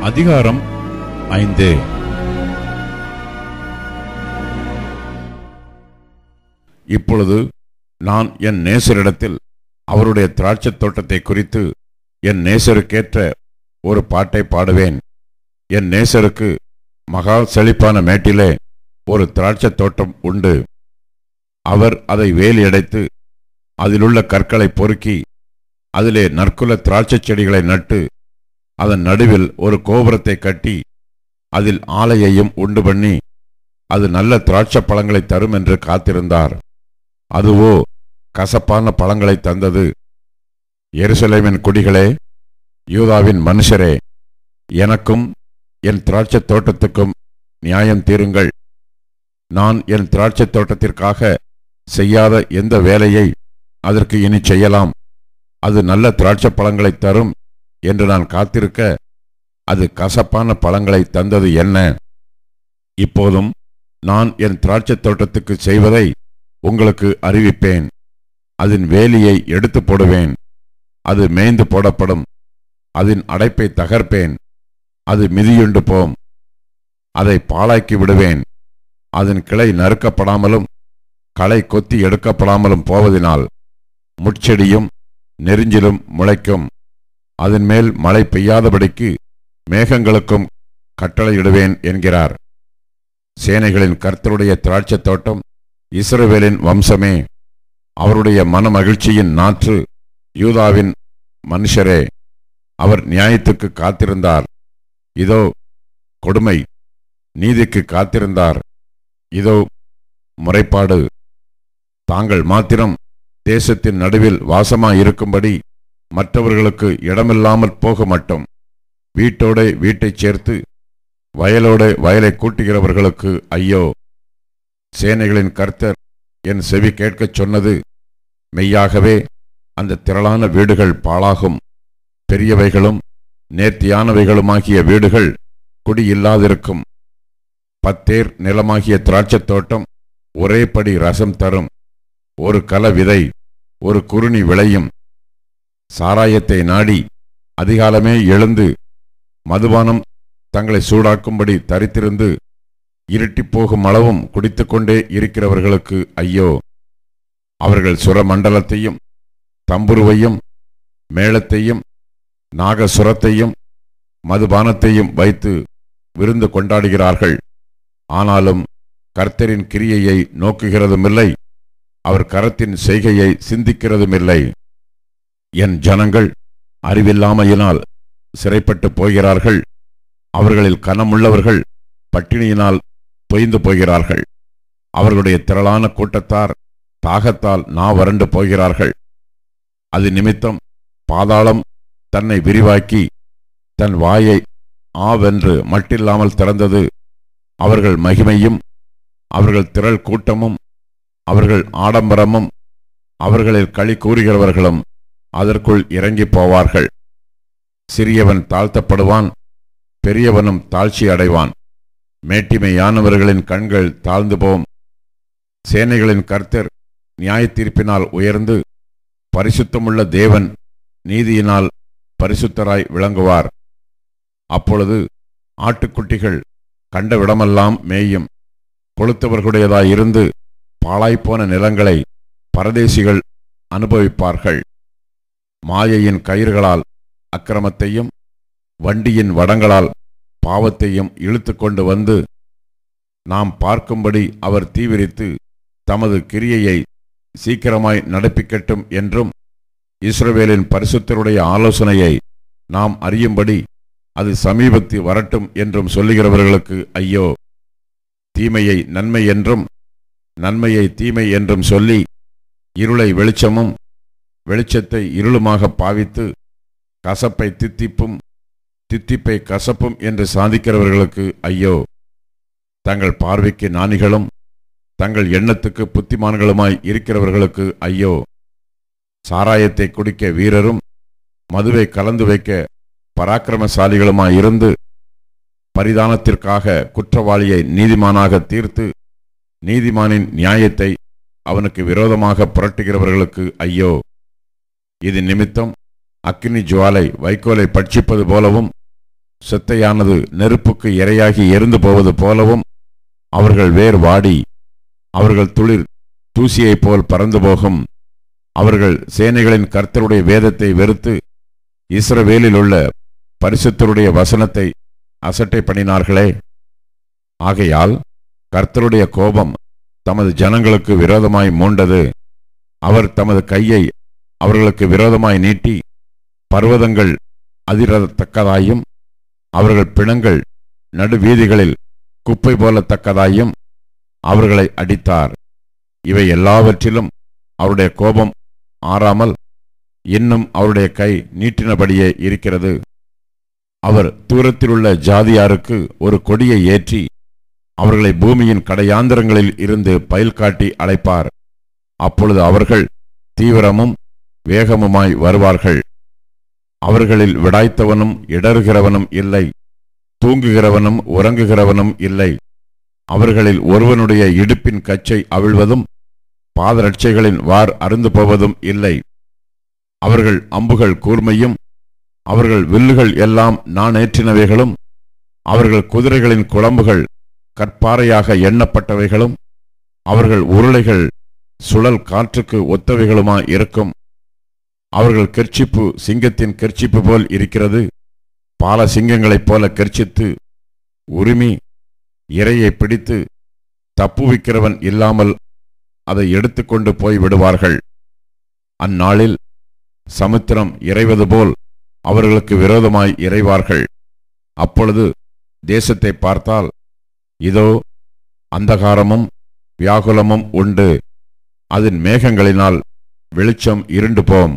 அதிகாரம் 5. இப்பொழுது நான் என் நேசரிடத்தில் அவருடைய திராட்சைத் தோட்டத்தை குறித்து என் நேசருக்கேற்ற ஒரு பாட்டை பாடுவேன். என் நேசருக்கு மகா செழிப்பான மேட்டிலே ஒரு திராட்சைத் தோட்டம் உண்டு. அவர் அதை வேலி அடைத்து அதிலுள்ள கற்களை பொறுக்கி அதிலே நற்குல திராட்சைச் செடிகளை நட்டு அதன் நடுவில் ஒரு கோபுரத்தை கட்டி அதில் ஆலையையும் உண்டு பண்ணி அது நல்ல திராட்சை பழங்களை தரும் என்று காத்திருந்தார். அதுவோ கசப்பான பழங்களை தந்தது. எருசலேமின் குடிகளே, யூதாவின் மனுஷரே, எனக்கும் என் திராட்சைத் தோட்டத்துக்கும் நியாயம் தீருங்கள். நான் என் திராட்சைத் தோட்டத்திற்காக செய்யாத எந்த வேலையை அதற்கு இனி செய்யலாம்? அது நல்ல திராட்சை பழங்களை தரும் என்று நான் காத்திருக்க அது கசப்பான பழங்களை தந்தது என்ன? இப்போதும் நான் என் திராட்சைத் தோட்டத்துக்கு செய்வதை உங்களுக்கு அறிவிப்பேன். அதன் வேலியை எடுத்து போடுவேன். அது மேய்ந்து போடப்படும். அதன் அடைப்பை தகர்ப்பேன். அது மிதியுண்டு போம். அதை பாழாக்கி விடுவேன். அதன் கிளை நறுக்கப்படாமலும் களை கொத்தி எடுக்கப்படாமலும் போவதினால் முட்செடியும் நெரிஞ்சிலும் முளைக்கும். அதன் மேல் மழை பெய்யாதபடிக்கு மேகங்களுக்கும் கட்டளையிடுவேன் என்கிறார். சேனைகளின் கர்த்தருடைய திராட்சைத் தோட்டம் இஸ்ரவேலின் வம்சமே, அவருடைய மனமகிழ்ச்சியின் நாற்று யூதாவின் மனுஷரே. அவர் நியாயத்துக்கு காத்திருந்தார், இதோ கொடுமை. நீதிக்கு காத்திருந்தார், இதோ முறைப்பாடு. தாங்கள் மாத்திரம் தேசத்தின் நடுவில் வாசமாயிருக்கும்படி மற்றவர்களுக்கு இடமில்லாமல் போக மாட்டோம். வீட்டோட வீட்டைச் சேர்த்து வயலோட வயலை கூட்டுகிறவர்களுக்கு ஐயோ! சேனைகளின் கர்த்தர் என் செவி கேட்கச் சொன்னது மெய்யாகவே அந்த திரளான வீடுகள் பாழாகும். பெரியவைகளும் நேர்த்தியானவைகளுமாகிய வீடுகள் குடியில்லாதிருக்கும். 10 ஏர் நிலமாகிய திராட்சைத் தோட்டம் ஒரே படி ரசம் தரும். ஒரு கல விதை, ஒரு குறுணி விளையும். சாராயத்தை நாடி அதிகாலமே எழுந்து மதுபானம் தங்களை சூடாக்கும்படி தரித்திருந்து இருட்டிப் போகும் அளவும் குடித்துக்கொண்டே இருக்கிறவர்களுக்கு ஐயோ! அவர்கள் சுரமண்டலத்தையும் தம்புருவையும் மேளத்தையும் நாகசுரத்தையும் மதுபானத்தையும் வைத்து விருந்து கொண்டாடுகிறார்கள். ஆனாலும் கர்த்தரின் கிரியையை நோக்குகிறதுமில்லை, அவர் கரத்தின் செய்கையை சிந்திக்கிறதுமில்லை. என் ஜனங்கள் அறிவில்லாமையினால் சிறைப்பட்டு போகிறார்கள். அவர்களில் கனமுள்ளவர்கள் பட்டினியினால் தொய்ந்து போகிறார்கள். அவர்களுடைய திரளான கூட்டத்தார் தாகத்தால் வறண்டு போகிறார்கள். அது நிமித்தம் பாதாளம் தன்னை விரிவாக்கி தன் வாயை ஆவென்று மட்டில்லாமல் திறந்தது. அவர்கள் மகிமையும் அவர்கள் திரள் கூட்டமும் அவர்கள் ஆடம்பரமும் அவர்களில் களி கூறுகிறவர்களும் அதற்குள் இறங்கி போவார்கள். சிறியவன் தாழ்த்தப்படுவான், பெரியவனும் தாழ்ச்சி அடைவான். மேட்டிமையானவர்களின் கண்கள் தாழ்ந்து போம். சேனைகளின் கர்த்தர் நியாயத்தீர்ப்பினால் உயர்ந்து பரிசுத்தமுள்ள தேவன் நீதியினால் பரிசுத்தராய் விளங்குவார். அப்பொழுது ஆட்டுக்குட்டிகள் கண்டவிடமெல்லாம் மேயும். கொளுத்தவர்களுடையதாயிருந்து பாழாய்ப்போன நிலங்களை பரதேசிகள் அனுபவிப்பார்கள். மாயையின் கயிறுகளால் அக்கிரமத்தையும் வண்டியின் வடங்களால் பாவத்தையும் இழுத்து கொண்டு வந்து நாம் பார்க்கும்படி அவர் தீவிரித்து தமது கிரியையை சீக்கிரமாய் நடப்பிக்கட்டும் என்றும் இஸ்ரவேலின் பரிசுத்தருடைய ஆலோசனையை நாம் அறியும்படி அது சமீபத்து வரட்டும் என்றும் சொல்லுகிறவர்களுக்கு ஐயோ! தீமையை நன்மை என்றும் நன்மையை தீமை என்றும் சொல்லி இருளை வெளிச்சமும் வெளிச்சத்தை இருளுமாக பாவித்து கசப்பை தித்திப்பும் தித்திப்பை கசப்பும் என்று சாதிக்கிறவர்களுக்கு ஐயோ! தங்கள் பார்வைக்கு ஞானிகளும் தங்கள் எண்ணத்துக்கு புத்திமான்களுமாய் இருக்கிறவர்களுக்கு ஐயோ! சாராயத்தை குடிக்க வீரரும் மதுவை கலந்து வைக்க பராக்கிரமசாலிகளுமாயிருந்து பரிதானத்திற்காக குற்றவாளியை நீதிமானாக தீர்த்து நீதிமானின் நியாயத்தை அவனுக்கு விரோதமாக புரட்டுகிறவர்களுக்கு ஐயோ! இது நிமித்தம் அக்கினி ஜுவாலை வைக்கோலை பட்சிப்பது போலவும் செத்தையானது நெருப்புக்கு இரையாகி எரிந்து போவது போலவும் அவர்கள் வேர் வாடி அவர்கள் துளிர் தூசியைப் போல் பறந்து போகும். அவர்கள் சேனைகளின் கர்த்தருடைய வேதத்தை வெறுத்து இஸ்ரவேலில் உள்ள பரிசுத்தருடைய வசனத்தை அசட்டை பண்ணினார்களே. ஆகையால் கர்த்தருடைய கோபம் தமது ஜனங்களுக்கு விரோதமாய் மூண்டது. அவர் தமது கையை அவர்களுக்கு விரோதமாய் நீட்டி பர்வதங்கள் அதிரத்தக்கதாயும் அவர்கள் பிணங்கள் நடுவீதிகளில் குப்பை போலத்தக்கதாயும் அவர்களை அடித்தார். இவை எல்லாவற்றிலும் அவருடைய கோபம் ஆறாமல் இன்னும் அவருடைய கை நீட்டினபடியே இருக்கிறது. அவர் தூரத்திலுள்ள ஜாதியாருக்கு ஒரு கொடியை ஏற்றி அவர்களை பூமியின் கடையாந்திரங்களில் இருந்து பயில் காட்டி அழைப்பார். அப்பொழுது அவர்கள் தீவிரமும் வேகமுமாய் வருவார்கள். அவர்களில் விடாய்த்தவனும் இடறுகிறவனும் இல்லை, தூங்குகிறவனும் உறங்குகிறவனும் இல்லை. அவர்களில் ஒருவனுடைய இடுப்பின் கச்சை அவிழ்வதும் பாதரட்சைகளின் வார் அருந்து போவதும் இல்லை. அவர்கள் அம்புகள் கூர்மையும் அவர்கள் வில்லுகள் எல்லாம் நாணேற்றினவைகளும் அவர்கள் குதிரைகளின் குளம்புகள் கற்பாறையாக எண்ணப்பட்டவைகளும் அவர்கள் உருளைகள் சுழல் காற்றுக்கு ஒத்தவைகளுமாய் இருக்கும். அவர்கள் கெர்ச்சிப்பு சிங்கத்தின் கெர்ச்சிப்பு போல் இருக்கிறது. பால சிங்கங்களைப் போல கெர்ச்சித்து உரிமை இரையை பிடித்து தப்புவிக்கிறவன் இல்லாமல் அதை எடுத்துக்கொண்டு போய் விடுவார்கள். அந்நாளில் சமுத்திரம் இறைவது போல் அவர்களுக்கு விரோதமாய் இறைவார்கள். அப்பொழுது தேசத்தை பார்த்தால் இதோ அந்தகாரமும் வியாகுலமும் உண்டு. அதன் மேகங்களினால் வெளிச்சம் இருண்டு போம்.